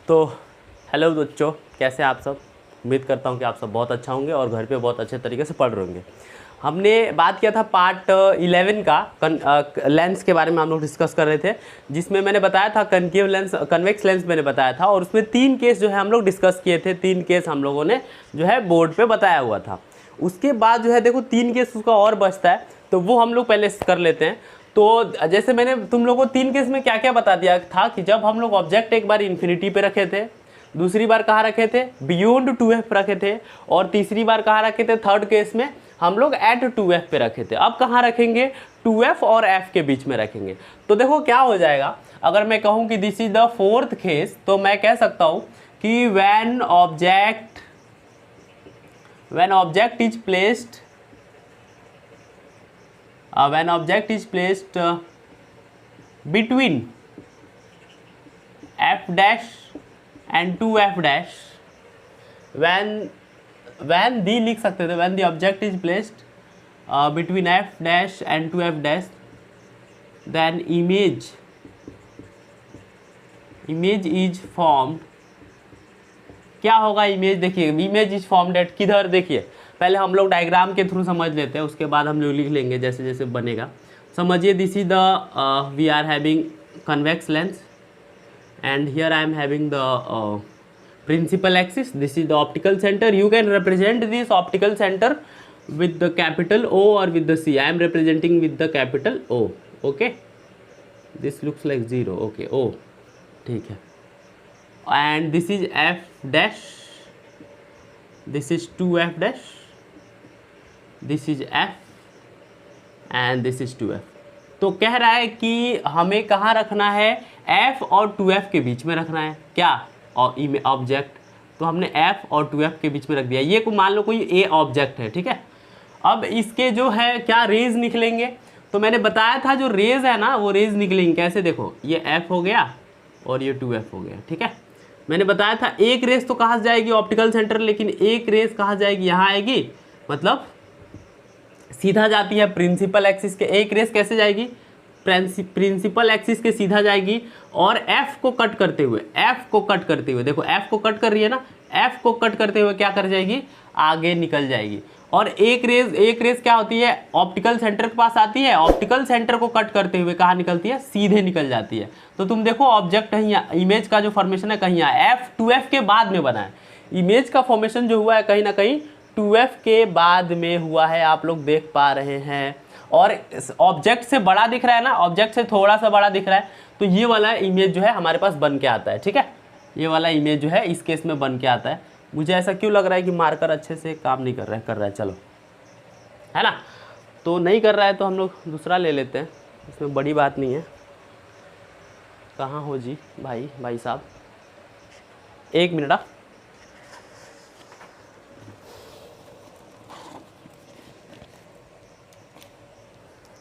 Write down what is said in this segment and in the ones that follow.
तो हेलो बच्चों, कैसे हैं आप सब। उम्मीद करता हूं कि आप सब बहुत अच्छा होंगे और घर पे बहुत अच्छे तरीके से पढ़ रहे होंगे। हमने बात किया था पार्ट 11 का लेंस के बारे में हम लोग डिस्कस कर रहे थे, जिसमें मैंने बताया था कनकेव लेंस, कन्वेक्स लेंस मैंने बताया था, और उसमें 3 केस जो है हम लोग डिस्कस किए थे। 3 केस हम लोगों ने जो है बोर्ड पे बताया हुआ था। उसके बाद जो है देखो 3 केस उसका और बचता है, तो वो हम लोग पहले कर लेते हैं। तो जैसे मैंने तुम लोगों को 3 केस में क्या क्या बता दिया था कि जब हम लोग ऑब्जेक्ट एक बार इन्फिनिटी पे रखे थे, दूसरी बार कहाँ रखे थे, बियॉन्ड 2f रखे थे, और तीसरी बार कहाँ रखे थे, थर्ड केस में हम लोग एट 2f पे रखे थे। अब कहाँ रखेंगे, 2f और f के बीच में रखेंगे। तो देखो क्या हो जाएगा, अगर मैं कहूँ कि this is the 4th case, तो मैं कह सकता हूँ कि when object is placed between f dash and 2f dash, when the लिख सकते थे, when the object is placed between f dash and 2f dash, then image is formed। क्या होगा इमेज, देखिए इमेज इज फॉर्म्ड एट किधर, देखिए पहले हम लोग डायग्राम के थ्रू समझ लेते हैं, उसके बाद हम लोग लिख लेंगे जैसे जैसे बनेगा। समझिए, this is the we are having convex lens and here I am having the principal axis. This is the optical center. You can represent this optical center with the capital O or with the C. I am representing with the capital O. Okay, this looks like 0. Okay, O, ठीक है। And this is f dash, this is 2f dash, this is f and this is 2f। तो कह रहा है कि हमें कहाँ रखना है, f और 2f के बीच में रखना है। क्या, और ऑब्जेक्ट, तो हमने f और 2f के बीच में रख दिया। ये को मान लो कोई a ऑब्जेक्ट है, ठीक है। अब इसके जो है क्या रेज निकलेंगे, तो मैंने बताया था जो रेज है ना वो रेज निकलेंगे कैसे, देखो ये f हो गया और ये 2f हो गया, ठीक है। मैंने बताया था एक रेज तो कहाँ जाएगी, ऑप्टिकल सेंटर, लेकिन एक रेज कहाँ जाएगी, यहाँ आएगी, मतलब सीधा जाती है प्रिंसिपल एक्सिस के। एक रेस कैसे जाएगी, प्रिंसिपल एक्सिस के सीधा जाएगी, और f को कट करते हुए, देखो f को कट कर रही है ना, f को कट करते हुए क्या कर जाएगी, आगे निकल जाएगी। और एक रेस क्या होती है, ऑप्टिकल सेंटर के पास आती है, ऑप्टिकल सेंटर को कट करते हुए कहाँ निकलती है, सीधे निकल जाती है। तो तुम देखो ऑब्जेक्ट कहीं, इमेज का जो फॉर्मेशन है कहीं f 2f के बाद में बना है। इमेज का फॉर्मेशन जो हुआ है कहीं ना कहीं 2f के बाद में हुआ है, आप लोग देख पा रहे हैं। और ऑब्जेक्ट से बड़ा दिख रहा है ना, ऑब्जेक्ट से थोड़ा सा बड़ा दिख रहा है, तो ये वाला इमेज जो है हमारे पास बन के आता है, ठीक है। ये वाला इमेज जो है इस केस में बन के आता है। मुझे ऐसा क्यों लग रहा है कि मार्कर अच्छे से काम नहीं कर रहा है, चलो, है ना। तो नहीं कर रहा है तो हम लोग दूसरा ले लेते हैं, इसमें बड़ी बात नहीं है। कहाँ हो जी भाई साहब, एक मिनट।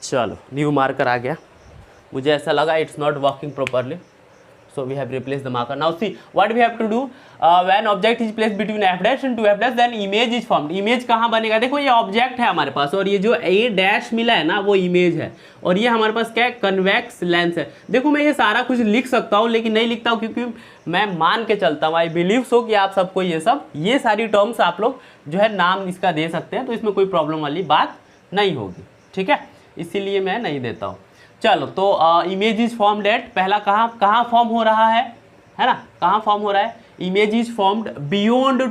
चलो, न्यू मार्कर आ गया। मुझे ऐसा लगा it's not working properly, so we have replace the marker. Now see what we have to do, when object is placed between f dash and 2f dash, then image is formed. Image कहाँ बनेगा, देखो ये object है हमारे पास, और ये जो a dash मिला है ना वो इमेज है, और ये हमारे पास क्या है, कन्वेक्स लेंस है। देखो मैं ये सारा कुछ लिख सकता हूँ, लेकिन नहीं लिखता हूँ क्योंकि मैं मान के चलता हूँ, आई बिलीव सो कि आप सबको ये सारी टर्म्स आप लोग जो है नाम इसका दे सकते हैं, तो इसमें कोई प्रॉब्लम वाली बात नहीं होगी, ठीक है, इसीलिए मैं नहीं देता हूँ। चलो, तो इमेज इज फॉर्म्ड एट, पहला कहाँ फॉर्म हो रहा है ना, कहाँ फॉर्म हो रहा है, image is formed beyond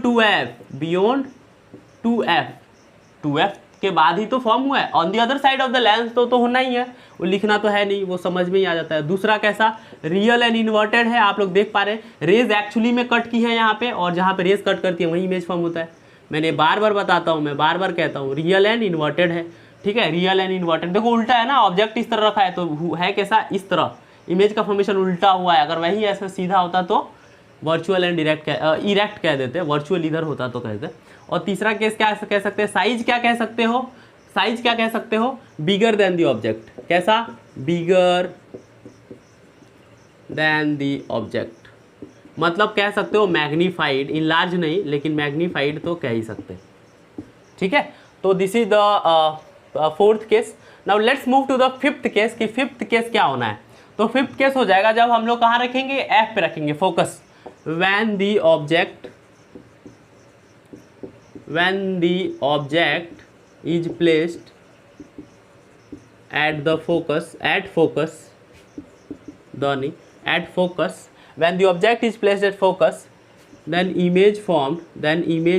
2f के बाद ही तो फॉर्म हुआ है। On the other side of the lens तो होना ही है, वो लिखना तो है नहीं, वो समझ में ही आ जाता है। दूसरा कैसा, रियल एंड इन्वर्टेड है, आप लोग देख पा रहे हैं रेज एक्चुअली में कट की है यहाँ पे, और जहाँ पे रेज कट करती है वहीं इमेज फॉर्म होता है। मैंने बार बार बताता हूँ, मैं बार बार कहता हूँ, रियल एंड इन्वर्टेड है, ठीक है, रियल एंड इन्वर्टेड। देखो उल्टा है ना, ऑब्जेक्ट इस तरह रखा है तो है कैसा, इस तरह, इमेज का फॉर्मेशन उल्टा हुआ है। अगर वही ऐसा सीधा होता तो वर्चुअल एंड इरेक्ट कह देते, वर्चुअल इधर होता तो कहते। और तीसरा केस क्या कह सकते हैं, साइज क्या कह सकते हो, बिगर देन दी ऑब्जेक्ट। कैसा, बिगर देन दी ऑब्जेक्ट, मतलब कह सकते हो मैग्नीफाइड, इनलार्ज नहीं लेकिन मैग्नीफाइड तो कह ही सकते, ठीक है। तो this is the 4th case. Now let's move to the 5th case कि 5th केस क्या होना है। तो 5th केस हो जाएगा जब हम लोग कहाँ रखेंगे, f पे रखेंगे, focus when the object is placed at the focus, when the object is placed at focus, then image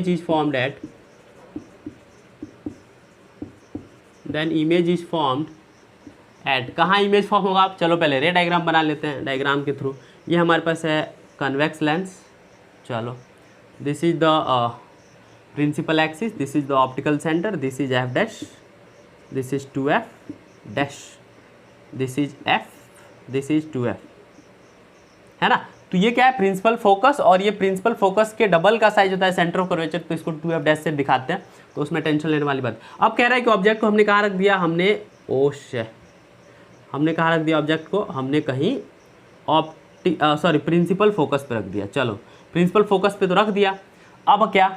is formed at कहाँ इमेज फॉर्म होगा? आप चलो पहले रे डायग्राम बना लेते हैं डायग्राम के थ्रू। ये हमारे पास है कन्वेक्स लेंस, चलो this is the principal axis, this is the optical centre, this is f dash, this is 2f dash, this is f, this is 2f, है ना। तो ये क्या है? प्रिंसिपल फोकस, और ये प्रिंसिपल फोकस के डबल का साइज होता है सेंटर ऑफ कर्वेचर, तो इसको 2f डैश से दिखाते हैं, तो उसमें टेंशन लेने वाली बात। अब कह रहा है कि ऑब्जेक्ट को हमने कहाँ रख दिया? हमने कहाँ रख दिया ऑब्जेक्ट को? हमने कहीं प्रिंसिपल फोकस पे रख दिया। चलो प्रिंसिपल फोकस पे तो रख दिया, अब क्या?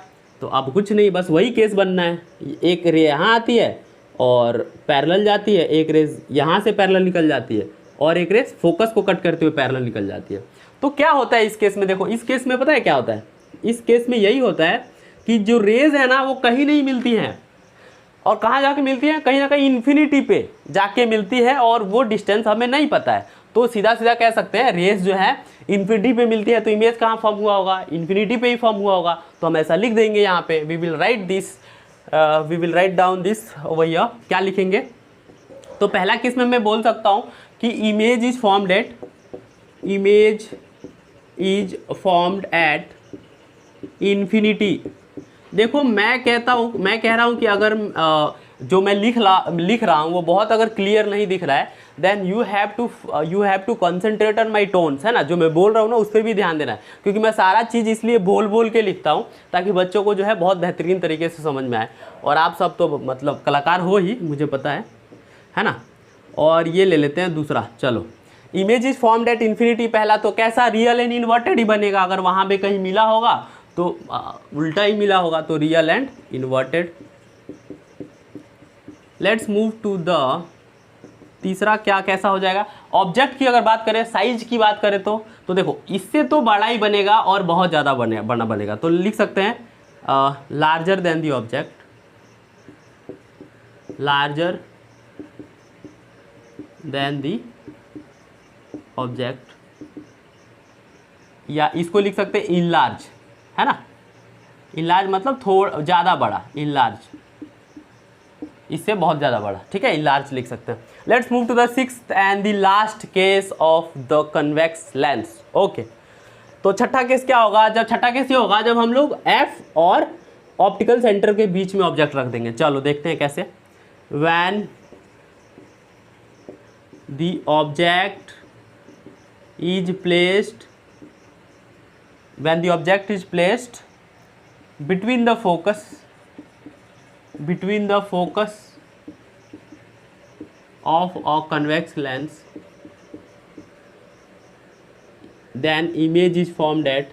तो अब कुछ नहीं, बस वही केस बनना है। एक रे यहाँ आती है और पैरेलल जाती है, एक रेज यहाँ से पैरेलल निकल जाती है, और एक रेज फोकस को कट करते हुए पैरेलल निकल जाती है। तो क्या होता है इस केस में? देखो इस केस में पता है क्या होता है? इस केस में यही होता है कि जो रेज है ना वो कहीं नहीं मिलती हैं, और कहाँ जाके मिलती है? कहीं ना कहीं इन्फिनिटी पे जाके मिलती है, और वो डिस्टेंस हमें नहीं पता है। तो सीधा सीधा कह सकते हैं रेस जो है इन्फिनिटी पे मिलती है, तो इमेज कहाँ फॉर्म हुआ होगा? इन्फिनिटी पे ही फॉर्म हुआ होगा। तो हम ऐसा लिख देंगे यहाँ पे, we will write down this over here. क्या लिखेंगे? तो पहला केस में मैं बोल सकता हूँ कि image is formed at infinity. देखो मैं कह रहा हूँ कि अगर जो मैं लिख रहा हूँ वो बहुत अगर क्लियर नहीं दिख रहा है, then you have to concentrate on my tones, है ना। जो मैं बोल रहा हूँ ना उस पर भी ध्यान देना है, क्योंकि मैं सारा चीज़ इसलिए बोल के लिखता हूँ ताकि बच्चों को जो है बहुत बेहतरीन तरीके से समझ में आए। और आप सब तो मतलब कलाकार हो ही, मुझे पता है ना। और ये ले लेते हैं दूसरा, चलो image is formed at infinity. पहला तो कैसा? रियल एंड इन्वर्टेड ही बनेगा। अगर वहाँ पे कहीं मिला होगा तो उल्टा ही मिला होगा, तो real and inverted. Let's move to the तीसरा। क्या कैसा हो जाएगा? ऑब्जेक्ट की अगर बात करें, साइज की बात करें तो देखो इससे तो बड़ा ही बनेगा और बहुत ज़्यादा बनेगा। तो लिख सकते हैं larger than the object, larger than the object, या इसको लिख सकते हैं इनलार्ज, है ना। इनलार्ज मतलब थोड़ा ज़्यादा बड़ा, इनलार्ज इससे बहुत ज़्यादा बड़ा, ठीक है, इनलार्ज लिख सकते हैं। Let's move to the sixth and the last case of the convex lens. Okay, तो छठा केस क्या होगा? छठा केस ये होगा जब हम लोग एफ और ऑप्टिकल सेंटर के बीच में ऑब्जेक्ट रख देंगे। चलो देखते हैं कैसे। When the object is placed between the focus of a convex lens, then image is formed at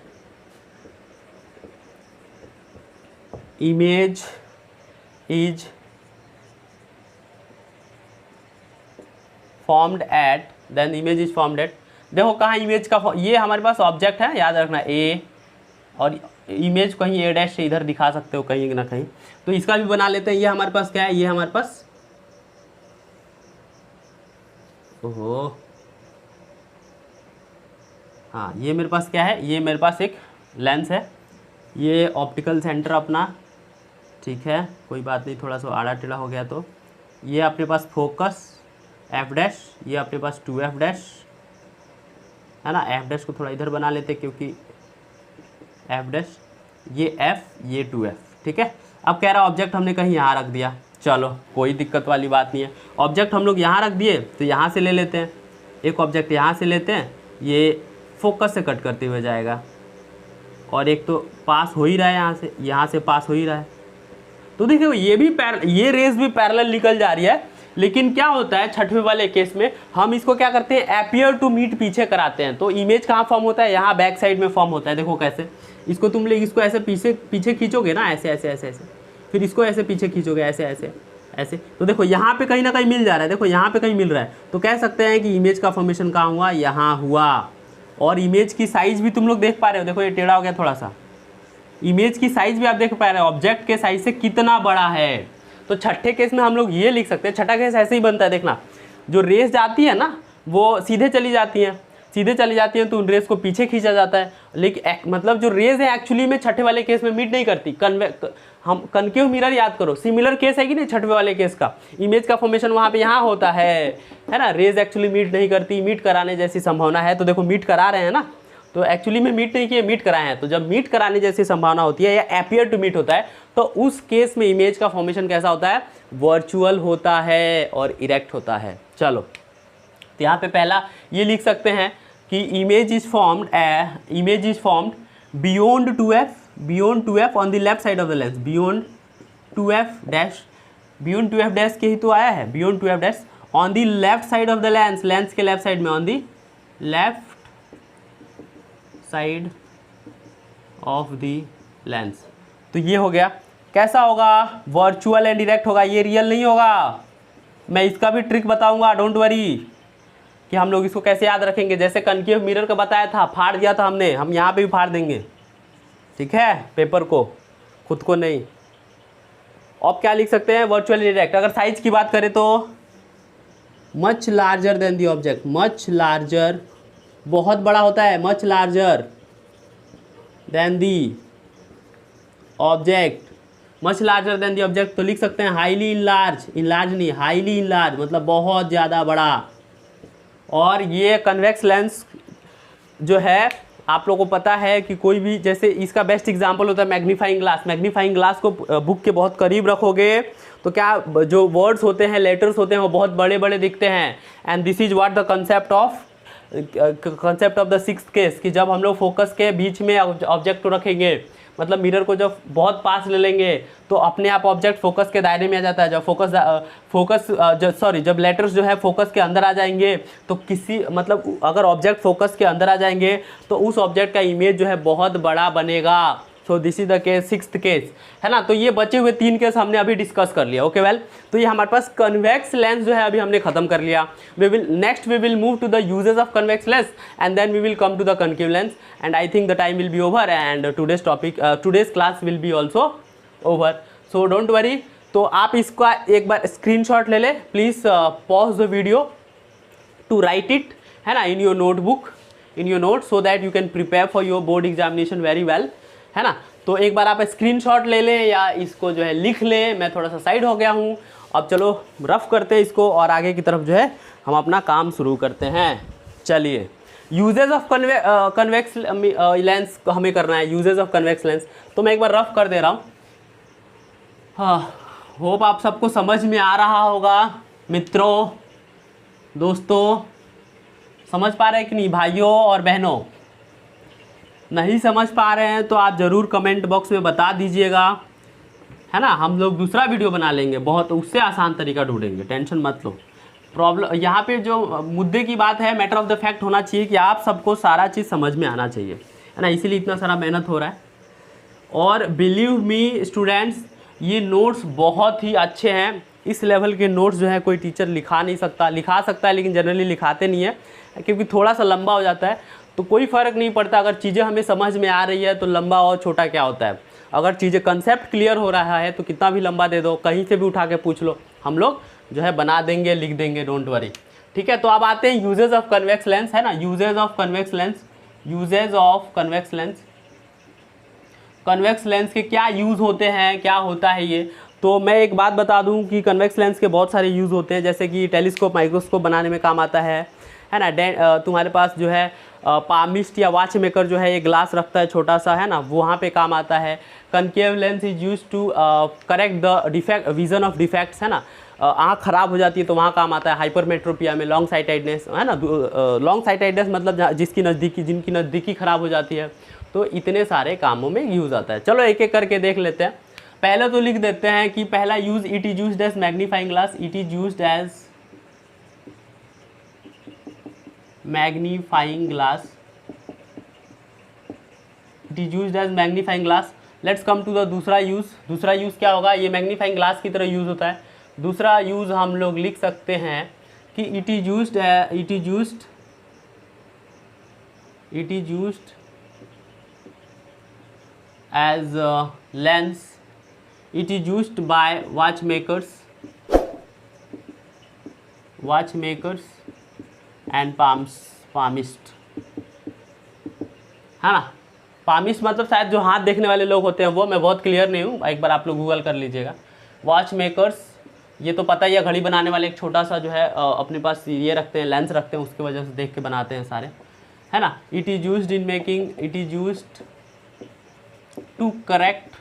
देखो कहाँ इमेज का, ये हमारे पास ऑब्जेक्ट है, याद रखना ए, और इमेज कहीं ए डैश से इधर दिखा सकते हो कहीं ना कहीं। तो इसका भी बना लेते हैं। ये हमारे पास क्या है? ये हमारे पास, ओहो हाँ, ये मेरे पास क्या है? ये मेरे पास एक लेंस है, ये ऑप्टिकल सेंटर अपना, ठीक है, कोई बात नहीं, थोड़ा सा आड़ा टेढ़ा हो गया। तो ये अपने पास फोकस एफ डैश, ये अपने पास 2f डैश, है ना। एफ डैश को थोड़ा इधर बना लेते क्योंकि एफ डैश, ये एफ, ये 2f, ठीक है। अब कह रहा ऑब्जेक्ट हमने कहीं यहाँ रख दिया, चलो कोई दिक्कत वाली बात नहीं है। ऑब्जेक्ट हम लोग यहाँ रख दिए, तो यहाँ से ले लेते हैं एक ऑब्जेक्ट, यहाँ से लेते हैं, ये फोकस से कट करते हुए जाएगा, और एक तो पास हो ही रहा है यहाँ से पास हो ही रहा है। तो देखिए ये रेस भी पैरेलल निकल जा रही है, लेकिन क्या होता है छठवें वाले केस में हम इसको क्या करते हैं? अपीयर टू मीट पीछे कराते हैं। तो इमेज कहाँ फॉर्म होता है? यहाँ बैक साइड में फॉर्म होता है। देखो कैसे, इसको तुम लोग इसको ऐसे पीछे खींचोगे ना, ऐसे, फिर इसको ऐसे पीछे खींचोगे, ऐसे। तो देखो यहाँ पे कहीं ना कहीं मिल जा रहा है, देखो यहाँ पे कहीं मिल रहा है। तो कह सकते हैं कि इमेज का फॉर्मेशन कहाँ हुआ? यहाँ हुआ। और इमेज की साइज भी तुम लोग देख पा रहे हो, देखो ये टेढ़ा हो गया थोड़ा सा, इमेज की साइज भी आप देख पा रहे हो ऑब्जेक्ट के साइज से कितना बड़ा है। तो छठे केस में हम लोग ये लिख सकते हैं, छठा केस ऐसे ही बनता है, देखना जो रेस जाती है ना वो सीधे चली जाती हैं, सीधे चली जाती हैं तो उन रेस को पीछे खींचा जाता है, लेकिन मतलब जो रेस है एक्चुअली में छठे वाले केस में मीट नहीं करती। हम कनकेव मिरर याद करो, सिमिलर केस है कि नहीं छठवे वाले केस का, इमेज का फॉर्मेशन वहाँ पे यहाँ होता है ना, रेज एक्चुअली मीट नहीं करती, मीट कराने जैसी संभावना है। तो देखो मीट करा रहे हैं ना, तो एक्चुअली में मीट नहीं किए, मीट कराए हैं। तो जब मीट कराने जैसी संभावना होती है या एपियर टू मीट होता है, तो उस केस में इमेज का फॉर्मेशन कैसा होता है, वर्चुअल होता है और इरेक्ट होता है। चलो तो यहाँ पे पहला ये लिख सकते हैं कि image is formed beyond 2f on the left side of the lens, beyond 2f dash के ही तो आया है, beyond 2f dash on the left side of the lens, lens के लेफ्ट साइड में, on the left side of the lens. तो ये हो गया, कैसा होगा, वर्चुअल एंड डायरेक्ट होगा, ये रियल नहीं होगा। मैं इसका भी ट्रिक बताऊंगा, डोंट वरी, कि हम लोग इसको कैसे याद रखेंगे। जैसे कनकेव मिरर का बताया था, फाड़ दिया था हमने, हम यहाँ पे भी फाड़ देंगे, ठीक है, पेपर को, खुद को नहीं। अब क्या लिख सकते हैं, वर्चुअल डायरेक्ट। अगर साइज की बात करें तो much larger than the object, much larger, बहुत बड़ा होता है, much larger than the object, much larger than the object. तो लिख सकते हैं हाईली इनलार्ज, इनलार्ज नहीं, हाईली इनलार्ज मतलब बहुत ज़्यादा बड़ा। और ये कन्वेक्स लेंस जो है आप लोगों को पता है कि कोई भी, जैसे इसका बेस्ट एग्जांपल होता है मैग्नीफाइंग ग्लास। मैग्नीफाइंग ग्लास को बुक के बहुत करीब रखोगे तो क्या जो वर्ड्स होते हैं, लेटर्स होते हैं, वो बहुत बड़े बड़े दिखते हैं। And this is what the concept of the sixth case, कि जब हम लोग फोकस के बीच में ऑब्जेक्ट को रखेंगे, मतलब मिरर को जब बहुत पास ले लेंगे तो अपने आप ऑब्जेक्ट फोकस के दायरे में आ जाता है। जब लेटर्स जो है फोकस के अंदर आ जाएंगे तो मतलब अगर ऑब्जेक्ट फोकस के अंदर आ जाएंगे तो उस ऑब्जेक्ट का इमेज जो है बहुत बड़ा बनेगा। So this is the case, sixth case है ना। तो ये बचे हुए 3 केस हमने अभी डिस्कस कर लिया। ओके वेल, तो ये हमारे पास कन्वेक्स लेंस जो है अभी हमने खत्म कर लिया। We will move to the uses of convex lens and then we will come to the concave lens and I think the time will be over and today's class will be also over. So don't worry. तो आप इसका एक बार screenshot ले ले please, pause the video to write it, है ना, in your notebook, in your note, so that you can prepare for your board examination very well, है ना। तो एक बार आप स्क्रीनशॉट ले लें या इसको जो है लिख लें। मैं थोड़ा सा साइड हो गया हूँ, अब चलो रफ करते हैं इसको और आगे की तरफ जो है हम अपना काम शुरू करते हैं। चलिए, यूजेज ऑफ कन्वेक्स लेंस हमें करना है, यूजेज ऑफ कन्वेक्स लेंस। तो मैं एक बार रफ कर दे रहा हूँ। हाँ, होप आप सबको समझ में आ रहा होगा मित्रों, दोस्तों, समझ पा रहे हैं कि नहीं भाइयों और बहनों? नहीं समझ पा रहे हैं तो आप ज़रूर कमेंट बॉक्स में बता दीजिएगा, है ना। हम लोग दूसरा वीडियो बना लेंगे, बहुत उससे आसान तरीका ढूंढेंगे, टेंशन मत लो। प्रॉब्लम यहाँ पे जो मुद्दे की बात है, मैटर ऑफ द फैक्ट होना चाहिए कि आप सबको सारा चीज़ समझ में आना चाहिए, है ना, इसीलिए इतना सारा मेहनत हो रहा है। और बिलीव मी स्टूडेंट्स, ये नोट्स बहुत ही अच्छे हैं। इस लेवल के नोट्स जो है कोई टीचर लिखा नहीं सकता, लिखा सकता है लेकिन जनरली लिखाते नहीं है क्योंकि थोड़ा सा लंबा हो जाता है। तो कोई फ़र्क नहीं पड़ता, अगर चीज़ें हमें समझ में आ रही है तो लंबा और छोटा क्या होता है। अगर चीज़ें कंसेप्ट क्लियर हो रहा है तो कितना भी लंबा दे दो, कहीं से भी उठा के पूछ लो, हम लोग जो है बना देंगे, लिख देंगे, डोंट वरी, ठीक है। तो अब आते हैं यूजेज ऑफ कन्वेक्स लेंस, है ना, uses of convex lens, uses of convex lens. Convex lens के क्या यूज़ होते हैं, क्या होता है ये। तो मैं एक बात बता दूं कि कन्वेक्स लेंस के बहुत सारे यूज़ होते हैं, जैसे कि टेलीस्कोप, माइक्रोस्कोप बनाने में काम आता है ना। तुम्हारे पास जो है पामिस्ट या वॉच मेकर जो है ये ग्लास रखता है छोटा सा, है ना, वहाँ पे काम आता है। Concave lens is use to correct the defect, vision of defects, है ना, आँख खराब हो जाती है तो वहाँ काम आता है। हाइपरमेट्रोपिया में, लॉन्ग साइटेडनेस, है ना, लॉन्ग साइटेडनेस मतलब जिनकी नज़दीकी खराब हो जाती है, तो इतने सारे कामों में यूज़ आता है। चलो एक एक करके देख लेते हैं। पहले तो लिख देते हैं कि पहला use, it is used as magnifying glass, it is used as magnifying glass, it is used as magnifying glass. Let's come to the दूसरा यूज़। दूसरा यूज़ क्या होगा, ये मैग्नीफाइंग ग्लास की तरह यूज़ होता है। दूसरा यूज़ हम लोग लिख सकते हैं कि it is used it is used as lens, it is used by watch makers and palmist, है ना। पामिस्ट मतलब शायद जो हाथ देखने वाले लोग होते हैं वो, मैं बहुत क्लियर नहीं हूँ, एक बार आप लोग गूगल कर लीजिएगा। वॉच मेकर्स ये तो पता ही है, घड़ी बनाने वाले एक छोटा सा जो है अपने पास ये रखते हैं, लेंस रखते हैं, उसकी वजह से देख के बनाते हैं सारे, है ना। It is used in making, it is used to correct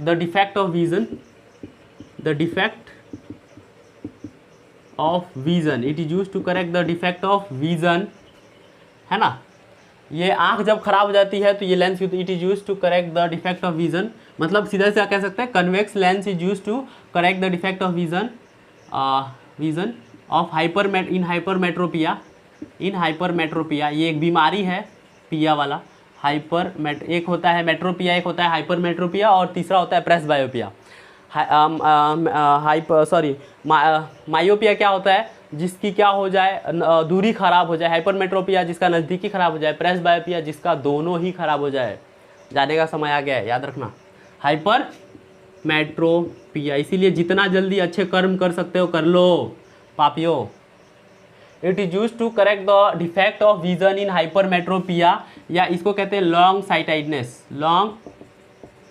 the defect of vision, the defect of vision, it is used to correct the defect of vision, है ना। ये आंख जब खराब हो जाती है तो ये lens, it is used to correct the defect of vision, मतलब सीधा सीधा कह सकते हैं convex lens is used to correct the defect of vision of hypermetropia. In hypermetropia ये एक बीमारी है, पिया वाला, एक होता है मेट्रोपिया, एक होता है हाइपरमेट्रोपिया, और तीसरा होता है प्रेसबायोपिया। मायोपिया क्या होता है, जिसकी क्या हो जाए, दूरी खराब हो जाए। हाइपरमेट्रोपिया जिसका नज़दीकी खराब हो जाए। प्रेसबायोपिया जिसका दोनों ही खराब हो जाए। जाने का समय आ गया है, याद रखना। हाइपरमेट्रोपिया, इसीलिए जितना जल्दी अच्छे कर्म कर सकते हो कर लो पापियो। It is used to correct the defect of vision in hypermetropia, या इसको कहते हैं लॉन्ग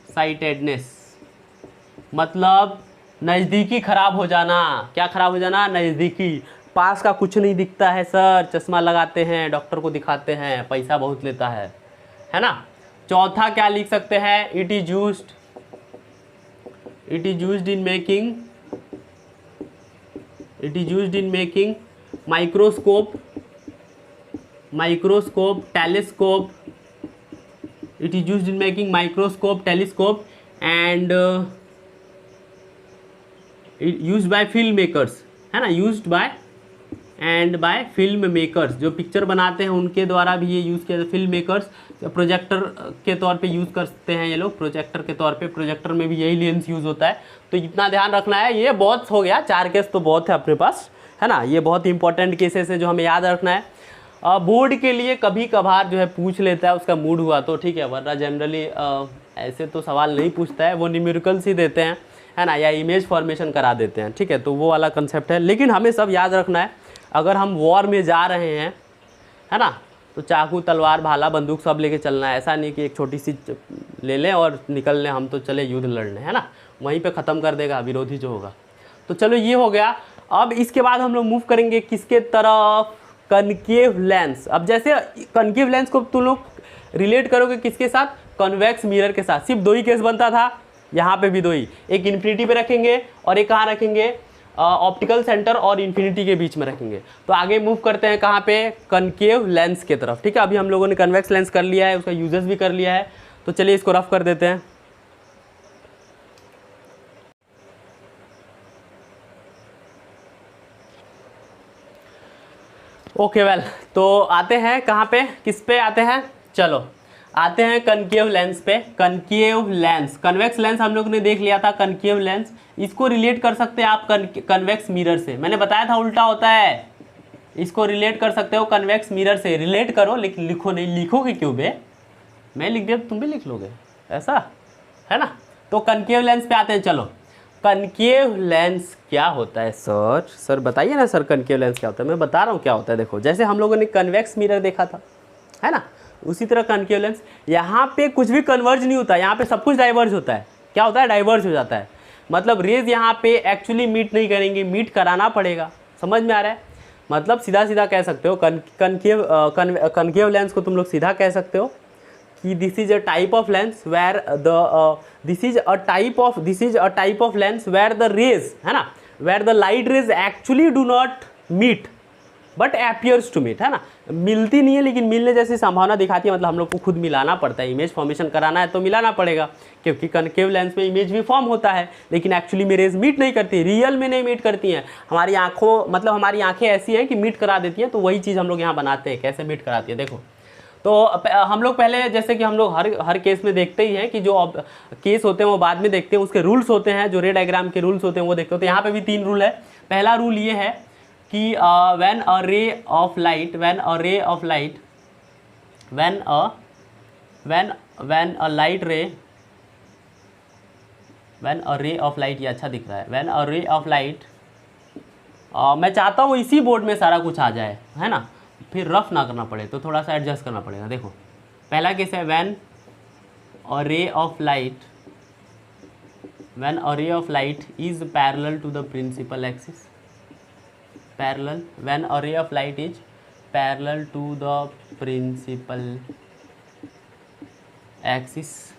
साइटेडनेस, मतलब नज़दीकी खराब हो जाना। क्या खराब हो जाना? नज़दीकी, पास का कुछ नहीं दिखता है सर, चश्मा लगाते हैं, डॉक्टर को दिखाते हैं, पैसा बहुत लेता है ना। चौथा क्या लिख सकते हैं? It is used in making microscope, telescope. It is used in making microscope, telescope and used by film makers, है ना। यूज्ड बाय फिल्म मेकर्स, जो पिक्चर बनाते हैं उनके द्वारा भी ये यूज़ किया जाता है। फिल्म मेकर्स प्रोजेक्टर के तौर पे यूज़ करते हैं ये लोग, प्रोजेक्टर के तौर पे, प्रोजेक्टर में भी यही लेंस यूज़ होता है। तो इतना ध्यान रखना है। ये बहुत हो गया, 4 केस तो बहुत है अपने पास, है ना। ये बहुत इंपॉर्टेंट केसेस है जो हमें याद रखना है। बोर्ड के लिए कभी कभार जो है पूछ लेता है, उसका मूड हुआ तो ठीक है, वरना जनरली ऐसे तो सवाल नहीं पूछता है, वो न्यूमेरिकल्स ही देते हैं, है ना, या इमेज फॉर्मेशन करा देते हैं, ठीक है। तो वो वाला कंसेप्ट है, लेकिन हमें सब याद रखना है। अगर हम वॉर में जा रहे हैं, है ना, तो चाकू, तलवार, भाला, बंदूक सब लेके चलना है। ऐसा नहीं कि एक छोटी सी ले लें और निकल लें, हम तो चले युद्ध लड़ने, है ना, वहीं पे ख़त्म कर देगा विरोधी जो होगा। तो चलो ये हो गया। अब इसके बाद हम लोग मूव करेंगे किसके तरफ? Concave lens. अब जैसे कनकेव लेंस को तुम लोग रिलेट करोगे किसके साथ? कन्वेक्स मिरर के साथ। सिर्फ 2 ही केस बनता था, यहाँ पे भी 2 ही, एक इन्फिनिटी पे रखेंगे और एक कहाँ रखेंगे? ऑप्टिकल सेंटर और इन्फिनिटी के बीच में रखेंगे। तो आगे मूव करते हैं कहाँ पे? कनकेव लेंस के तरफ, ठीक है। अभी हम लोगों ने कन्वेक्स लेंस कर लिया है, उसका यूजेस भी कर लिया है, तो चलिए इसको रफ कर देते हैं। ओके वेल, तो आते हैं कहाँ पे, किस पे आते हैं? चलो आते हैं कनकेव लेंस पे। कनकेव लेंस, कन्वेक्स लेंस हम लोग ने देख लिया था। कनकेव लेंस, इसको रिलेट कर सकते हैं आप कन्वेक्स मिरर से। मैंने बताया था उल्टा होता है, इसको रिलेट कर सकते हो कन्वेक्स मिरर से। रिलेट करो, लेकिन लिखो नहीं। लिखोगे क्यों बे? मैं लिख दिया तुम भी लिख लोगे, ऐसा है ना। तो कनकेव लेंस पे आते हैं। चलो, कनकेव लेंस क्या होता है सर बताइए ना सर, कनकेव लेंस क्या होता है? मैं बता रहा हूँ क्या होता है। देखो, जैसे हम लोगों ने कन्वेक्स मिरर देखा था, है ना, उसी तरह कनकेव लेंस, यहाँ पे कुछ भी कन्वर्ज नहीं होता, यहाँ पे सब कुछ डाइवर्ज होता है। क्या होता है? डाइवर्ज हो जाता है। मतलब रेज यहाँ पे एक्चुअली मीट नहीं करेंगे, मीट कराना पड़ेगा। समझ में आ रहा है? मतलब सीधा सीधा कह सकते हो कनकेव लेंस को तुम लोग सीधा कह सकते हो कि this is a type of lens where this is a type of lens where the rays, है ना, where the light rays actually do not meet but appears to meet, है ना। मिलती नहीं है लेकिन मिलने जैसी संभावना दिखाती है। मतलब हम लोग को खुद मिलाना पड़ता है, इमेज फॉर्मेशन कराना है तो मिलाना पड़ेगा, क्योंकि कनकेव लेंस में इमेज भी फॉर्म होता है, लेकिन एक्चुअली में रेज मीट नहीं करती, रियल में नहीं मीट करती हैं। हमारी आंखों, मतलब हमारी आंखें ऐसी हैं कि मीट करा देती हैं। तो वही चीज़ हम लोग यहाँ बनाते हैं। कैसे मीट कराती है? देखो, तो हम लोग पहले, जैसे कि हम लोग हर केस में देखते ही हैं कि जो केस होते हैं वो बाद में देखते हैं, उसके रूल्स होते हैं, जो रे डायग्राम के रूल्स होते हैं वो देखते हो। तो यहाँ पे भी 3 रूल है। पहला रूल ये है कि when a ray of light when a ray of light, ये अच्छा दिख रहा है, when a ray of light, मैं चाहता हूँ इसी बोर्ड में सारा कुछ आ जाए, है ना, फिर रफ ना करना पड़े, तो थोड़ा सा एडजस्ट करना पड़ेगा। देखो पहला केस है when a ray of light is parallel to the principal axis, when a ray of light is parallel to the principal axis,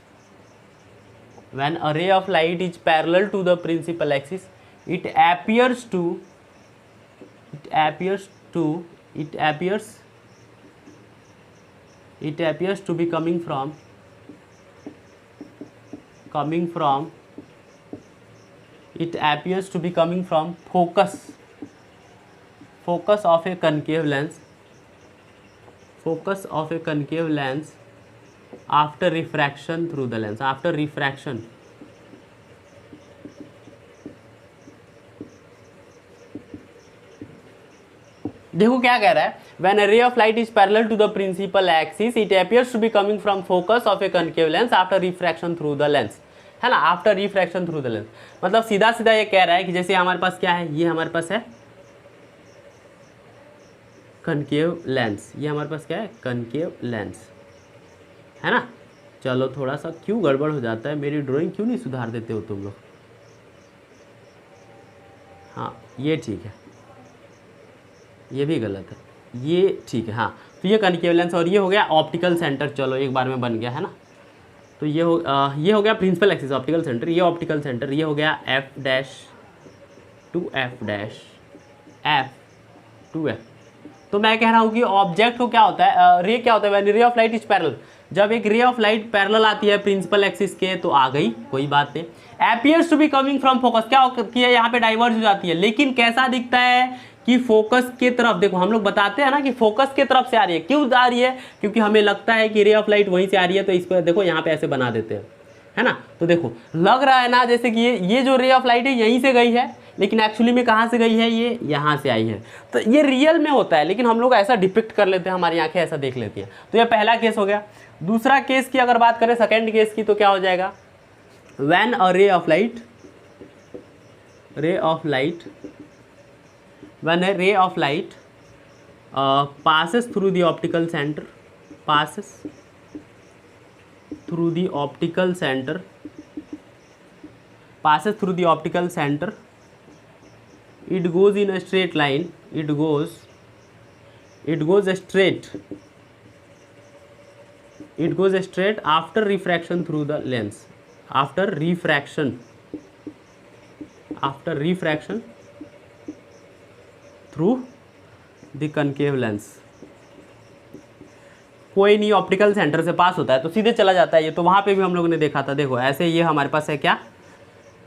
when a ray of light is parallel to the principal axis, it appears to be coming from focus of a concave lens after refraction through the lens, देखो क्या कह रहा है, when a ray of light is parallel to the principal axis, it appears to be coming from focus of a concave lens after refraction through the lens, है ना, after refraction through the lens। मतलब सीधा सीधा ये कह रहा है कि जैसे हमारे पास क्या है, ये हमारे पास है कनकेव लेंस, ये हमारे पास क्या है, कनकेव लेंस, है ना। चलो थोड़ा सा क्यों गड़बड़ हो जाता है, मेरी ड्राइंग क्यों नहीं सुधार देते हो तुम लोग। हाँ ये ठीक है, ये भी गलत है, ये ठीक है। हाँ तो ये कनकेव लेंस और ये हो गया ऑप्टिकल सेंटर, चलो एक बार में बन गया, है ना। तो ये हो गया प्रिंसिपल एक्सिस ऑप्टिकल सेंटर, ये ऑप्टिकल सेंटर, ये हो गया F' to F to F। तो मैं कह रहा हूँ कि ऑब्जेक्ट को क्या होता है, रे क्या होता है, व्हेन रे ऑफ लाइट इज पैरेलल, जब एक रे ऑफ लाइट पैरेलल आती है प्रिंसिपल एक्सिस के तो आ गई, कोई बात नहीं। Appears to be coming from focus, क्या होती है यहाँ पे डाइवर्ज हो जाती है, लेकिन कैसा दिखता है कि फोकस के तरफ। देखो हम लोग बताते हैं ना कि फोकस के तरफ से आ रही है, क्यों आ रही है, क्योंकि हमें लगता है कि रे ऑफ लाइट वहीं से आ रही है, तो इस पर देखो यहाँ पे ऐसे बना देते हैं, है ना। तो देखो लग रहा है ना जैसे कि ये जो रे ऑफ लाइट है यहीं से गई है, लेकिन एक्चुअली में कहाँ से गई है, ये यहाँ से आई है। तो ये रियल में होता है, लेकिन हम लोग ऐसा डिपिक्ट कर लेते हैं, हमारी आंखें ऐसा देख लेती हैं। तो ये पहला केस हो गया। दूसरा केस की अगर बात करें, सेकेंड केस की, तो क्या हो जाएगा, when a ray of light passes through the optical center, it goes in a straight line, it goes straight after refraction through the lens, after refraction through the concave lens। कोई नहीं optical centre से पास होता है तो सीधे चला जाता है ये, तो वहाँ पे भी हम लोगों ने देखा था। देखो ऐसे ये हमारे पास है, क्या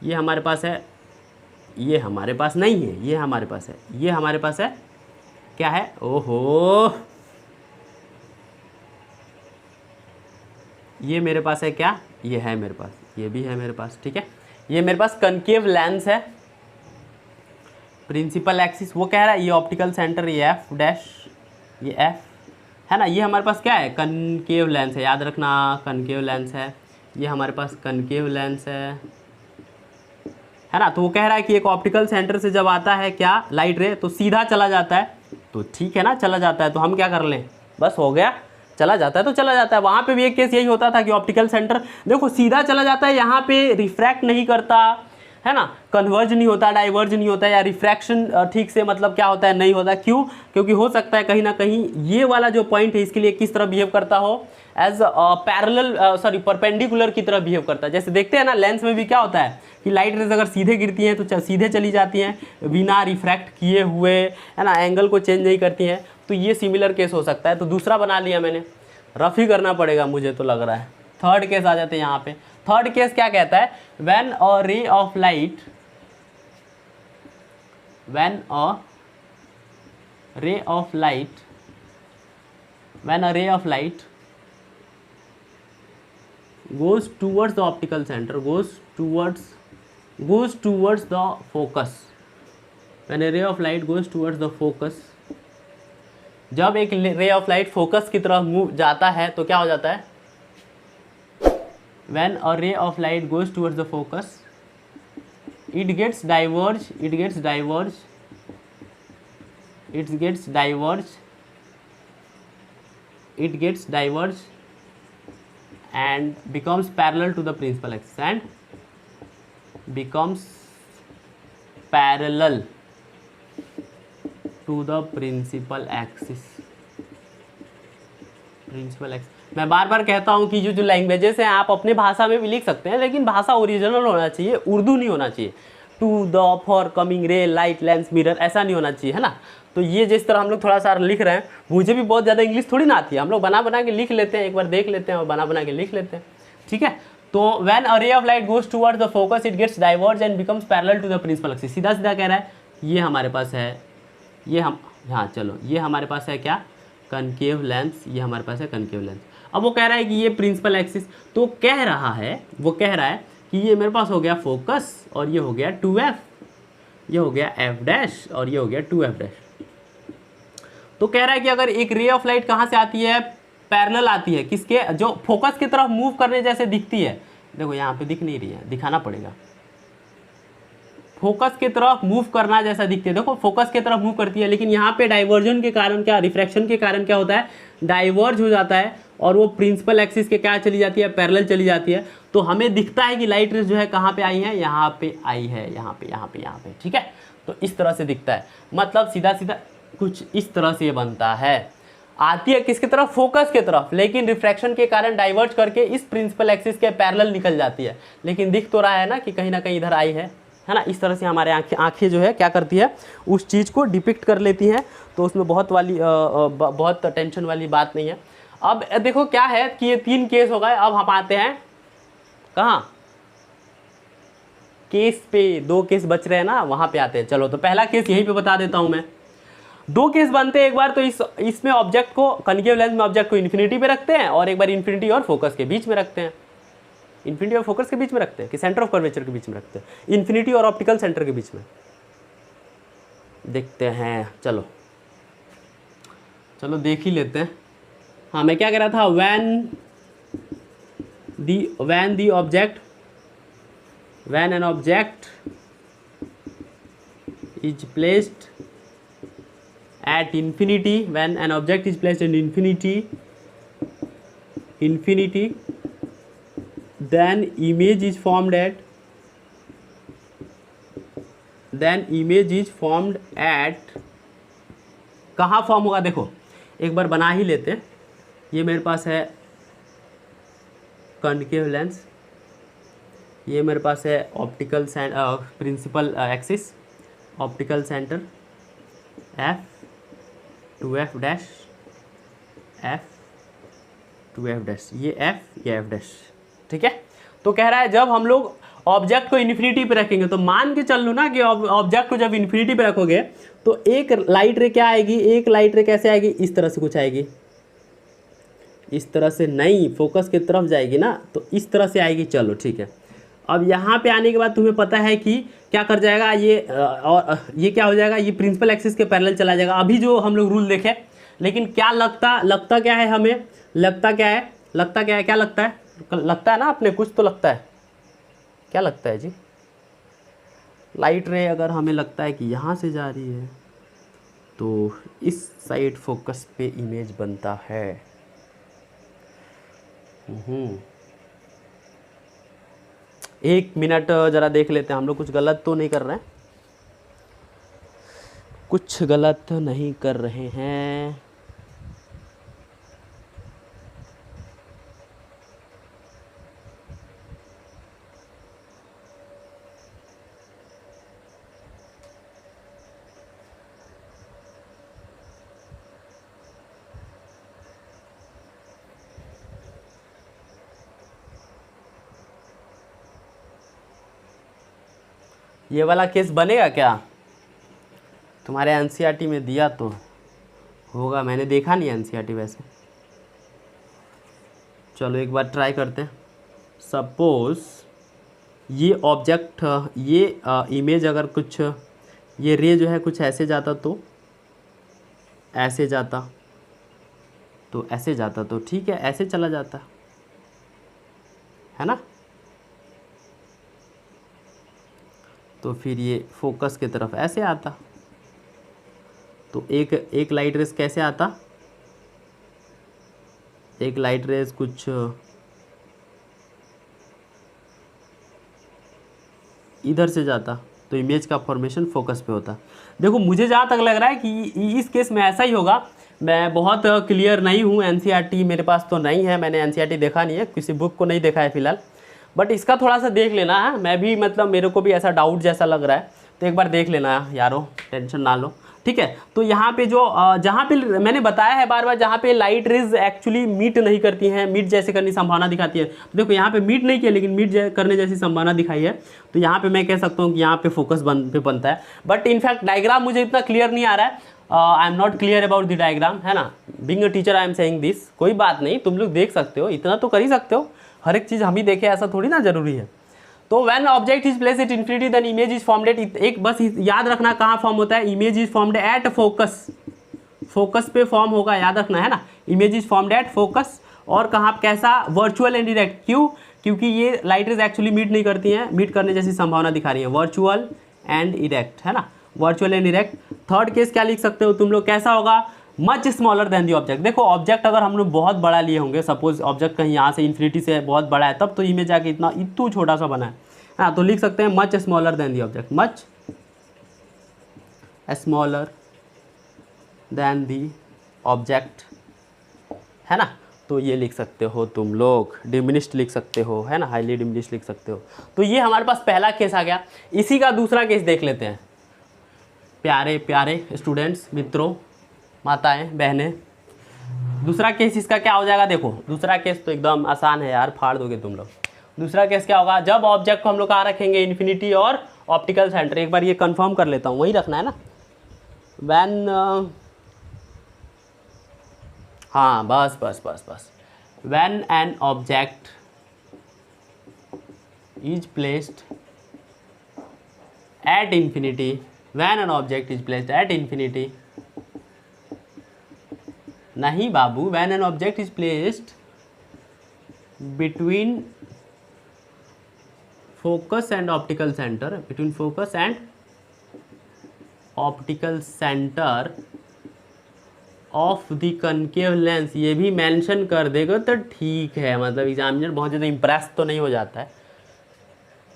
ये हमारे पास है, ये हमारे पास नहीं है, ये हमारे पास है, ये हमारे पास है, क्या है, ओहो ये मेरे पास है, क्या ये है मेरे पास, ये भी है मेरे पास, ठीक है। ये मेरे पास कनकेव लेंस है, प्रिंसिपल एक्सिस वो कह रहा है, ये ऑप्टिकल सेंटर, ये F', ये F है ना। ये हमारे पास क्या है, कनकेव लेंस है, याद रखना कनकेव लेंस है, ये हमारे पास कनकेव लेंस है ना। तो वो कह रहा है कि एक ऑप्टिकल सेंटर से जब आता है क्या लाइट रे, तो सीधा चला जाता है, तो ठीक है ना, चला जाता है, तो हम क्या कर लें, बस हो गया, चला जाता है तो चला जाता है। वहाँ पे भी एक केस यही होता था कि ऑप्टिकल सेंटर देखो सीधा चला जाता है, यहाँ पे रिफ्रैक्ट नहीं करता, है ना, कन्वर्ज नहीं होता, डाइवर्ज नहीं होता, या रिफ्रैक्शन ठीक से मतलब क्या होता है, नहीं होता। क्यों, क्योंकि हो सकता है कहीं ना कहीं ये वाला जो पॉइंट है इसके लिए किस तरह बिहेव करता हो, एज परपेंडिकुलर की तरह बिहेव करता है। जैसे देखते हैं ना लेंस में भी क्या होता है कि लाइट रेज अगर सीधे गिरती हैं तो सीधे चली जाती हैं बिना रिफ्रैक्ट किए हुए, है ना, एंगल को चेंज नहीं करती हैं। तो ये सिमिलर केस हो सकता है। तो दूसरा बना लिया मैंने, रफ ही करना पड़ेगा मुझे तो लग रहा है। थर्ड केस आ जाते हैं यहाँ पे। थर्ड केस क्या कहता है, when a ray of light goes towards the optical center, goes towards the focus, when ए रे of light goes towards the focus, जब एक रे ऑफ लाइट फोकस की तरफ मूव जाता है तो क्या हो जाता है, when a ray of light goes towards the focus it gets diverged and becomes parallel to the principal axis मैं बार बार कहता हूँ कि जो लैंग्वेजेस हैं आप अपने भाषा में भी लिख सकते हैं, लेकिन भाषा ओरिजिनल होना चाहिए, उर्दू नहीं होना चाहिए। टू द, फॉर, कमिंग, रे, लाइट, लेंस, मिरर, ऐसा नहीं होना चाहिए, है ना। तो ये जिस तरह हम लोग थोड़ा सा लिख रहे हैं, मुझे भी बहुत ज़्यादा इंग्लिश थोड़ी ना आती है, हम लोग बना बना के लिख लेते हैं, एक बार देख लेते हैं और बना बना के लिख लेते हैं, ठीक है। तो when a ray of light goes towards the focus it gets diverge and becomes parallel to the principal axis. सीधा सीधा कह रहा है, ये हमारे पास है, ये हम, हाँ चलो, ये हमारे पास है क्या, कनकेव लेंस, ये हमारे पास है कनकेव लेंस। अब वो कह रहा है कि ये प्रिंसिपल एक्सिस, तो कह रहा है, वो कह रहा है कि ये मेरे पास हो गया फोकस और ये हो गया 2f, ये हो गया f डैश और ये हो गया 2f डैश। तो कह रहा है कि अगर एक रे ऑफ लाइट कहाँ से आती है, पैरेलल आती है, किसके, जो फोकस की तरफ मूव करने जैसे दिखती है, देखो यहाँ पे दिख नहीं रही है, दिखाना पड़ेगा, फोकस की तरफ मूव करना जैसा दिखती है, देखो फोकस की तरफ मूव करती है, लेकिन यहाँ पे डाइवर्जन के कारण क्या, रिफ्रैक्शन के कारण क्या होता है, डाइवर्ज हो जाता है और वो प्रिंसिपल एक्सिस के क्या चली जाती है, पैरेलल चली जाती है। तो हमें दिखता है कि लाइट रेज जो है कहाँ पे आई है, यहाँ पे आई है, यहाँ पे, ठीक है। तो इस तरह से दिखता है, मतलब सीधा सीधा कुछ इस तरह से बनता है, आती है किसकी तरफ, फोकस की तरफ, लेकिन रिफ्रैक्शन के कारण डाइवर्ज करके इस प्रिंसिपल एक्सिस के पैरेलल निकल जाती है, लेकिन दिख तो रहा है ना कि कहीं ना कहीं इधर आई है ना। इस तरह से हमारे आंखें जो है क्या करती है, उस चीज़ को डिपिक्ट कर लेती हैं। तो उसमें बहुत टेंशन वाली बात नहीं है। अब देखो क्या है कि ये 3 केस हो गए, अब हम आते हैं कहाँ, केस पे 2 केस बच रहे हैं ना, वहाँ पे आते हैं। चलो तो पहला केस यहीं पे बता देता हूँ मैं। 2 केस बनते हैं, एक बार तो इसमें ऑब्जेक्ट को, कनकेव लेंस में ऑब्जेक्ट को इन्फिनिटी पे रखते हैं, और एक बार इन्फिनिटी और फोकस के बीच में रखते हैं। इन्फिनिटी और फोकस के बीच में रखते हैं कि सेंटर ऑफ कर्वेचर के बीच में रखते हैं, इन्फिनिटी और ऑप्टिकल सेंटर के बीच में देखते हैं। चलो देख ही लेते हैं। हाँ, मैं क्या कह रहा था, when an object is placed at infinity, when an object is placed at infinity, then image is formed at कहाँ फॉर्म होगा, देखो एक बार बना ही लेते हैं। ये मेरे पास है कनकेव लेंस, ये मेरे पास है optical principal axis, optical centre f 2f dash, f 2f dash, ये f डैश, ठीक है। तो कह रहा है जब हम लोग ऑब्जेक्ट को इन्फिनिटी पे रखेंगे, तो मान के चल लो ना कि ऑब्जेक्ट को जब इन्फिनिटी पे रखोगे तो एक लाइट रे क्या आएगी, एक लाइट रे कैसे आएगी, इस तरह से कुछ आएगी, इस तरह से नहीं, फोकस की तरफ जाएगी ना, तो इस तरह से आएगी। चलो ठीक है। अब यहाँ पे आने के बाद तुम्हें पता है कि क्या कर जाएगा ये, और ये क्या हो जाएगा, ये प्रिंसिपल एक्सिस के पैरेलल चला जाएगा। अभी जो हम लोग रूल देखे, लेकिन क्या लगता क्या है हमें, क्या लगता है ना अपने, कुछ तो लगता है, क्या लगता है जी, लाइट रे अगर हमें लगता है कि यहाँ से जा रही है तो इस साइड फोकस पे इमेज बनता है। 1 मिनट ज़रा देख लेते हैं हम लोग, कुछ गलत तो नहीं कर रहे हैं, कुछ गलत नहीं कर रहे हैं। ये वाला केस बनेगा क्या, तुम्हारे एनसीईआरटी में दिया तो होगा, मैंने देखा नहीं एनसीईआरटी वैसे। चलो एक बार ट्राई करते हैं। सपोज ये ऑब्जेक्ट, ये इमेज अगर कुछ ये रे जो है कुछ ऐसे जाता तो ऐसे जाता, तो ऐसे जाता तो ठीक है, ऐसे चला जाता है ना। तो फिर ये फोकस की तरफ ऐसे आता, तो एक लाइट रेस कैसे आता, एक लाइट रेस कुछ इधर से जाता, तो इमेज का फॉर्मेशन फोकस पे होता। देखो मुझे जहाँ तक लग रहा है कि इस केस में ऐसा ही होगा। मैं बहुत क्लियर नहीं हूँ, एनसीईआरटी मेरे पास तो नहीं है, मैंने एनसीईआरटी देखा नहीं है, किसी बुक को नहीं देखा है फिलहाल, बट इसका थोड़ा सा देख लेना है। मैं भी मतलब मेरे को भी ऐसा डाउट जैसा लग रहा है, तो एक बार देख लेना यारो, टेंशन ना लो, ठीक है। तो यहाँ पे जो जहाँ पे मैंने बताया है बार बार, जहाँ पे लाइट रेज एक्चुअली मीट नहीं करती हैं, मीट जैसे करने की संभावना दिखाती है, तो देखो यहाँ पे मीट नहीं किया लेकिन मीट करने जैसी संभावना दिखाई है, तो यहाँ पे मैं कह सकता हूँ कि यहाँ पे फोकस पे बनता है। बट इनफैक्ट डायग्राम मुझे इतना क्लियर नहीं आ रहा है, आई am not clear about the diagram, है ना। Being a teacher I am saying this, कोई बात नहीं, तुम लोग देख सकते हो, इतना तो कर ही सकते हो, हर एक चीज़ हम ही देखें ऐसा थोड़ी ना जरूरी है। तो when object is placed at infinity then image is formed at, एक बस याद रखना कहाँ फॉर्म होता है, image is formed at focus, focus पे फॉर्म होगा, याद रखना है ना, image is formed at focus. और कहाँ कैसा, वर्चुअल एंड डायरेक्ट, क्यों, क्योंकि ये लाइट रेज एक्चुअली मीट नहीं करती हैं, मीट करने जैसी संभावना दिखा रही है, वर्चुअल एंड इरेक्ट, है ना, virtual and erect. Third case क्या लिख सकते हो तुम लोग, कैसा होगा, much smaller than the object. देखो ऑब्जेक्ट अगर हम लोग बहुत बड़ा लिए होंगे, सपोज ऑब्जेक्ट कहीं यहाँ से इन्फिनिटी से बहुत बड़ा है, तब तो इमेज आके इतू छोटा सा बना है, हाँ, तो लिख सकते हैं much smaller than the object, much smaller than the object, है ना। तो ये लिख सकते हो तुम लोग, डिमिनिश्ड लिख सकते हो, है ना, हाईली डिमिनिश्ड लिख सकते हो। तो ये हमारे पास पहला केस आ गया। इसी का दूसरा केस देख लेते हैं, प्यारे प्यारे स्टूडेंट्स, मित्रों, माताएं, बहनें। दूसरा केस इसका क्या हो जाएगा, देखो दूसरा केस तो एकदम आसान है यार, फाड़ दोगे तुम लोग। दूसरा केस क्या होगा, जब ऑब्जेक्ट को हम लोग कहाँ रखेंगे, इन्फिनिटी और ऑप्टिकल सेंटर। एक बार ये कंफर्म कर लेता हूँ, वही रखना है ना, व्हेन, हाँ बस बस बस बस, when an object is placed at infinity, when an object is placed at infinity, नहीं बाबू, when an object is placed between focus and optical centre, between focus and optical centre of the concave lens, ये भी mention कर देगा तो ठीक है, मतलब एग्जामिनर बहुत ज़्यादा इम्प्रेस तो नहीं हो जाता है,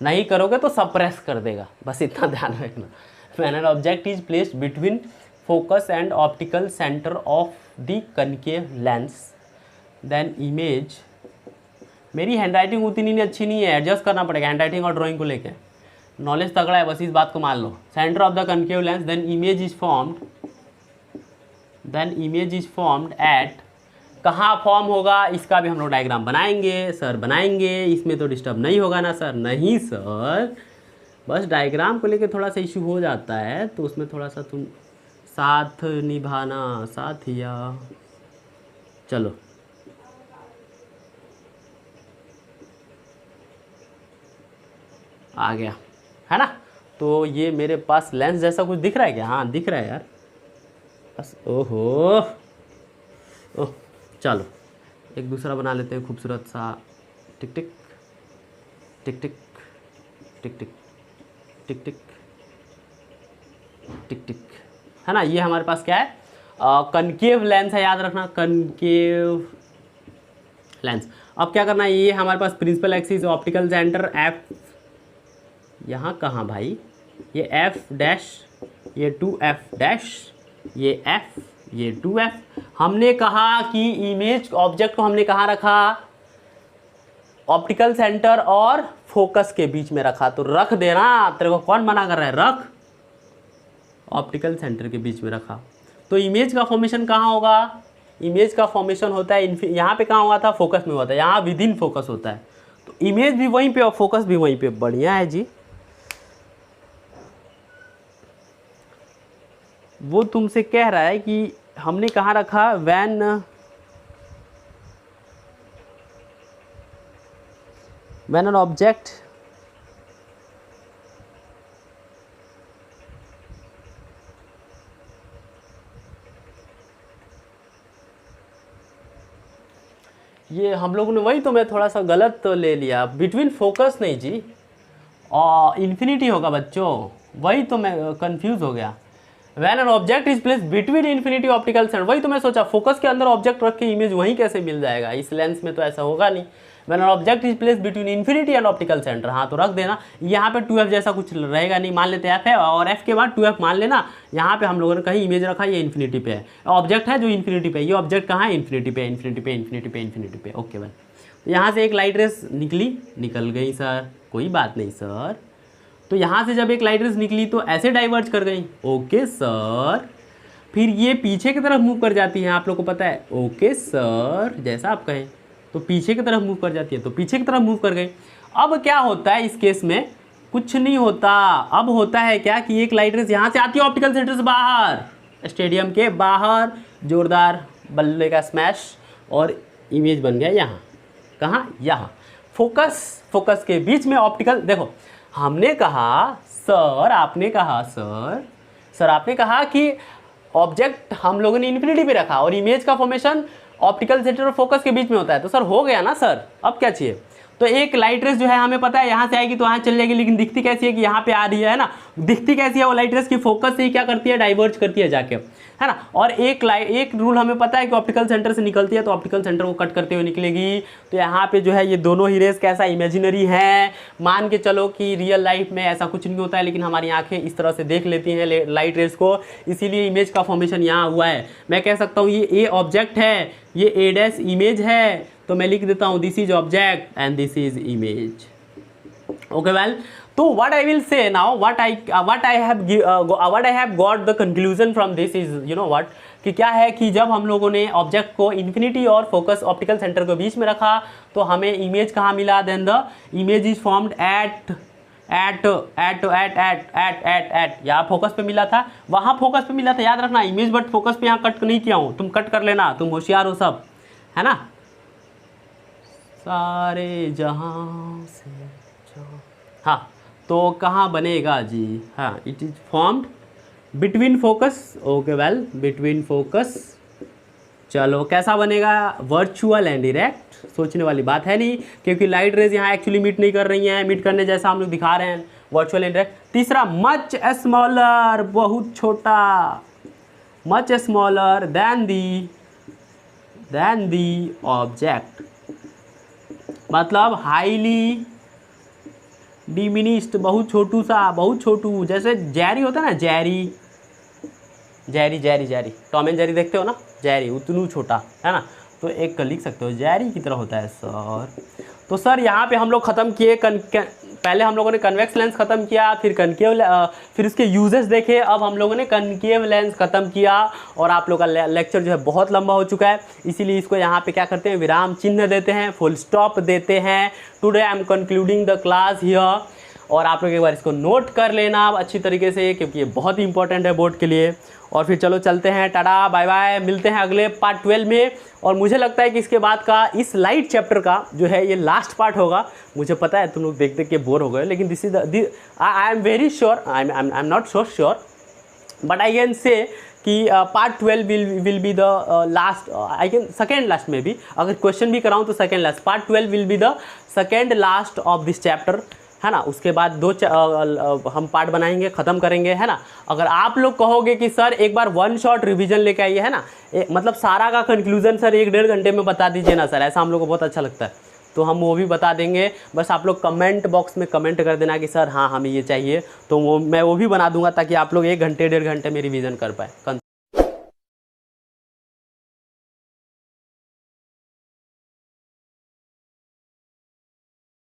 नहीं करोगे तो सप्रेस कर देगा, बस इतना ध्यान रखना। When an object is placed between focus and optical centre of the concave lens then image, मेरी हैंडराइटिंग उतनी नहीं अच्छी नहीं है, एडजस्ट करना पड़ेगा हैंडराइटिंग और ड्राइंग को लेके, नॉलेज तगड़ा है, बस इस बात को मान लो। Centre of the concave lens then image is formed, then image is formed at, कहाँ फॉर्म होगा इसका भी हम लोग डायग्राम बनाएंगे सर, बनाएंगे, इसमें तो डिस्टर्ब नहीं होगा ना सर, नहीं सर, बस डायग्राम को लेके थोड़ा सा इशू हो जाता है, तो उसमें थोड़ा सा तुम साथ निभाना, साथिया। चलो आ गया, है ना। तो ये मेरे पास लेंस जैसा कुछ दिख रहा है क्या, हाँ दिख रहा है यार, बस, ओहो ओह, चलो एक दूसरा बना लेते हैं खूबसूरत सा, टिक टिक टिक टिक टिक टिक टिक टिक टिक टिक, है ना। ये हमारे पास क्या है, कनकेव लेंस है, याद रखना, कनकेव लेंस। अब क्या करना है, ये हमारे पास principal axis, optical centre F, यहाँ कहाँ भाई, ये एफ डैश, ये 2f डैश, ये f, ये 2f। हमने कहा कि इमेज ऑब्जेक्ट को हमने कहाँ रखा, ऑप्टिकल सेंटर और फोकस के बीच में रखा, तो रख देना, तेरे को कौन मना कर रहा है, रख, ऑप्टिकल सेंटर के बीच में रखा। तो इमेज का फॉर्मेशन कहाँ होगा, इमेज का फॉर्मेशन होता है यहाँ पे, कहाँ हुआ था, फोकस में होता है, यहाँ विद इन फोकस होता है, तो इमेज भी वहीं पे और फोकस भी वहीं पे, बढ़िया है जी। वो तुमसे कह रहा है कि हमने कहाँ रखा, व्हेन एन ऑब्जेक्ट ये हम लोगों ने, वही तो मैं थोड़ा सा गलत तो ले लिया, बिटवीन फोकस नहीं जी, और इन्फिनिटी होगा बच्चों, वही तो मैं कंफ्यूज हो गया। When an object is place between infinity optical centre, वही तो मैं सोचा फोकस के अंदर ऑब्जेक्ट रख के इमेज वहीं कैसे मिल जाएगा, इस लेंस में तो ऐसा होगा नहीं। When an object is place between infinity and optical centre, हाँ तो रख देना, यहाँ पे 2f जैसा कुछ रहेगा नहीं, मान लेते f है और f के बाद 2f मान लेना। यहाँ पे हम लोगों ने कहीं इमेज रखा, ये इन्फिनिटी पे है, ऑब्जेक्ट है जो इन्फिनिटी पे, ये ऑब्जेक्ट कहाँ है, इन्फिनिटी पे, इन्फिनिटी पे, इन्फिनिटी पे, इन्फिनिटी पे। ओके भाई, तो यहाँ से एक लाइट रेस निकल गई सर, कोई बात नहीं सर। तो यहाँ से जब एक लाइट रेस निकली तो ऐसे डाइवर्ज कर गई, ओके सर। फिर ये पीछे की तरफ मूव कर जाती है, आप लोग को पता है, ओके सर, जैसा आप कहें। तो पीछे की तरफ मूव कर जाती है, तो पीछे की तरफ मूव कर गई। अब क्या होता है इस केस में, कुछ नहीं होता। अब होता है क्या कि एक लाइट रेस यहाँ से आती है ऑप्टिकल सेंटर से बाहर, स्टेडियम के बाहर, जोरदार बल्ले का स्मैश, और इमेज बन गया यहाँ, कहाँ, यहाँ फोकस के बीच में ऑप्टिकल। देखो हमने कहा सर, आपने कहा सर आपने कहा कि ऑब्जेक्ट हम लोगों ने इन्फिनिटी पे रखा और इमेज का फॉर्मेशन ऑप्टिकल सेंटर और फोकस के बीच में होता है, तो सर हो गया ना सर, अब क्या चाहिए। तो एक लाइट रेस जो है हमें पता है यहाँ से आएगी तो यहाँ चल जाएगी, लेकिन दिखती कैसी है कि यहाँ पे आ रही है ना, दिखती कैसी है वो लाइट रेस की, फोकस से ही क्या करती है, डाइवर्ज करती है जाके, है ना। और एक रूल हमें पता है कि ऑप्टिकल सेंटर से निकलती है तो ऑप्टिकल सेंटर को कट करते हुए निकलेगी। तो यहाँ पे जो है ये दोनों ही रेस कैसा, इमेजिनरी है। मान के चलो कि रियल लाइफ में ऐसा कुछ नहीं होता है, लेकिन हमारी आंखें इस तरह से देख लेती हैं लाइट रेस को, इसीलिए इमेज का फॉर्मेशन यहाँ हुआ है। मैं कह सकता हूँ ये ए ऑब्जेक्ट है, ये ए डैश इमेज है, तो मैं लिख देता हूँ this is object and this is image. Okay well, तो what I will say now, what I have got the conclusion from this is, you know what, कि क्या है कि जब हम लोगों ने ऑब्जेक्ट को इन्फिनिटी और फोकस ऑप्टिकल सेंटर के बीच में रखा तो हमें इमेज कहाँ मिला, then the image is formed at यहाँ फोकस पे मिला था, वहाँ फोकस पे मिला था, याद रखना इमेज बट फोकस पे यहाँ कट नहीं किया हूँ, तुम कट कर लेना, तुम होशियार हो सब, है ना। सारे जहाँ से हाँ, तो कहाँ बनेगा जी, हाँ it is formed between focus. Okay well, between focus, चलो कैसा बनेगा, वर्चुअल एंड डायरेक्ट, सोचने वाली बात है नहीं, क्योंकि लाइट रेज यहाँ एक्चुअली मीट नहीं कर रही हैं, मीट करने जैसा हम लोग दिखा रहे हैं, वर्चुअल एंड डायरेक्ट। तीसरा मच स्मॉलर, बहुत छोटा, much smaller than the object, मतलब हाईली डिमिनिस्ड, बहुत छोटू सा, बहुत छोटू, जैसे जैरी होता है ना, जैरी टॉम एंड जेरी देखते हो ना, जैरी उतनू छोटा, है ना, तो एक लिख सकते हो जैरी की तरह होता है सर। तो सर यहाँ पे हम लोग ख़त्म किए, पहले हम लोगों ने कन्वेक्स लेंस ख़त्म किया, फिर कनकेव, फिर उसके यूजेस देखे, अब हम लोगों ने कनकेव लेंस ख़त्म किया, और आप लोग का लेक्चर जो है बहुत लंबा हो चुका है, इसीलिए इसको यहाँ पे क्या करते हैं, विराम चिन्ह देते हैं, फुल स्टॉप देते हैं। Today I am concluding the class here, और आप लोग एक बार इसको नोट कर लेना अच्छी तरीके से, क्योंकि ये बहुत ही इंपॉर्टेंट है बोर्ड के लिए। और फिर चलो चलते हैं, टाटा बाय बाय, मिलते हैं अगले पार्ट 12 में। और मुझे लगता है कि इसके बाद का इस लाइट चैप्टर का जो है ये लास्ट पार्ट होगा। मुझे पता है तुम लोग देख देख के बोर हो गए, लेकिन this is I am very sure, I am not so sure, but I can say कि part 12 will be the last, I can second last में भी, अगर क्वेश्चन भी कराऊँ तो second last, part 12 will be the second last of this chapter, है ना। उसके बाद हम पार्ट बनाएंगे, ख़त्म करेंगे, है ना। अगर आप लोग कहोगे कि सर एक बार वन शॉट रिवीजन लेके आइए, है ना, मतलब सारा का कंक्लूजन सर 1-1.5 घंटे में बता दीजिए ना सर, ऐसा हम लोग को बहुत अच्छा लगता है, तो हम वो भी बता देंगे। बस आप लोग कमेंट बॉक्स में कमेंट कर देना कि सर हाँ हमें ये चाहिए, तो मैं वो भी बना दूंगा, ताकि आप लोग 1 घंटे 1.5 घंटे में रिवीजन कर पाए।